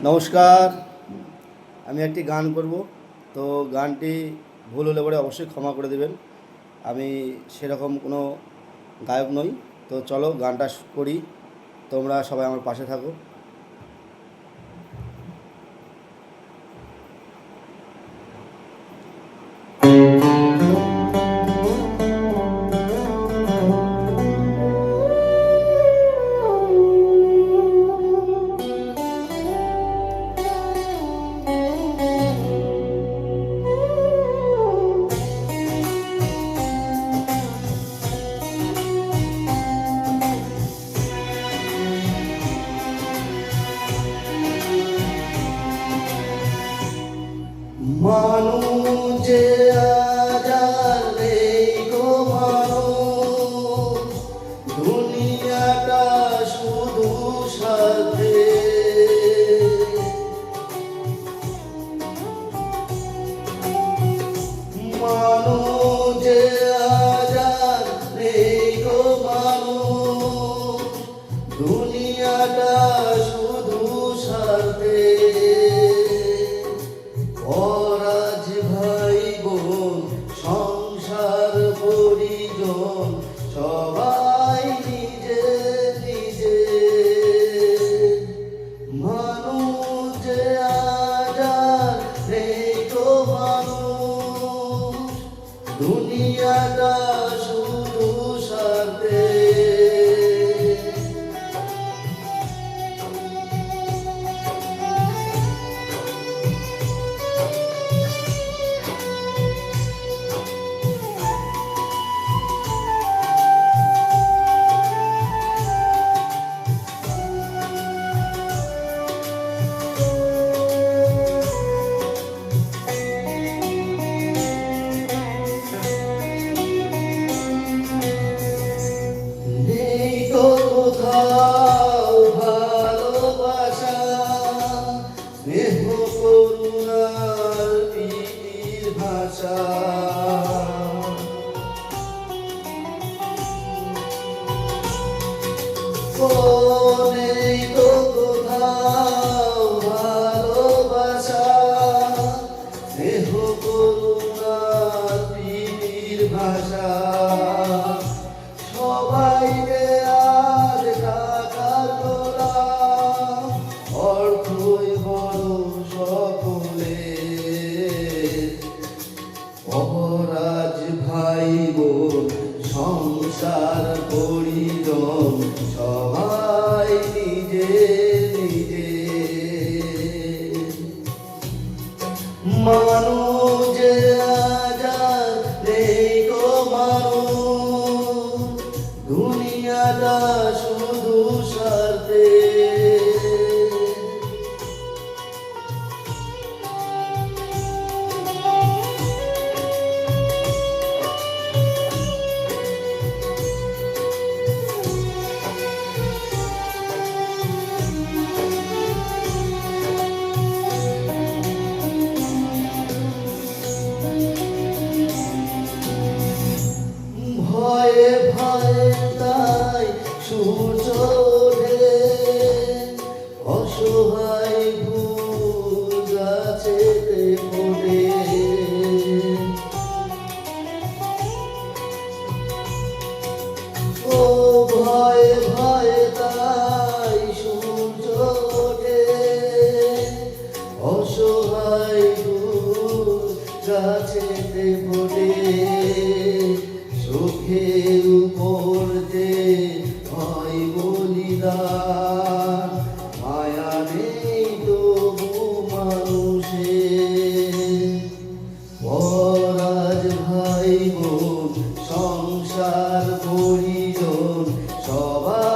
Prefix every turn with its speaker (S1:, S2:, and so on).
S1: নমস্কার। আমি একটি গান করব, তো গানটি ভুল হলে পরে অবশ্যই ক্ষমা করে দেবেন। আমি সেরকম কোনো গায়ক নই, তো চলো গানটা করি, তোমরা সবাই আমার পাশে থাকো। মানুষ যে আজার নেই গো মানুষ, দুনিয়াটা শুধু সাথে। মানুষ যে আজার নেই গো মানুষ, দুনিয়াটা শুধু সাথে। অরাজ ভাই বোন সংসার পরিজন সবাই নিজে নিজে। মানুষ যে আজার নেই গো মানুষ, দুনিয়াটা শুধু সাথে। কোথাও ভালোবাসা, স্নেহ করুণার প্রীতির ভাষা। নেই তো কোথাও ভালোবাসা, স্নেহ করুণার প্রীতির ভাষা। সবাইকে আজ টাকার গোলাম, অর্থই বড় সকলে। অপরাজ ভাই বোন সংসার পরিজন সবাই নিজে নিজে। মানুষ যে আজার নেই গো মানুষ, দুনিয়াটা শুধু স্বার্থে। ভয়ে ভয়ে তাই সূর্য ওঠে, অসহায় ফুল গাছেতে ফোটে। ও ভয়ে ভয়ে তাই সূর্য ওঠে, অসহায় ফুল গাছেতে ফোটে। চোখের উপর যে হয় বলিদান, মায়া নেই তবু মানুষের। পরাজ ভাই বোন সংসার পরিজন সবাই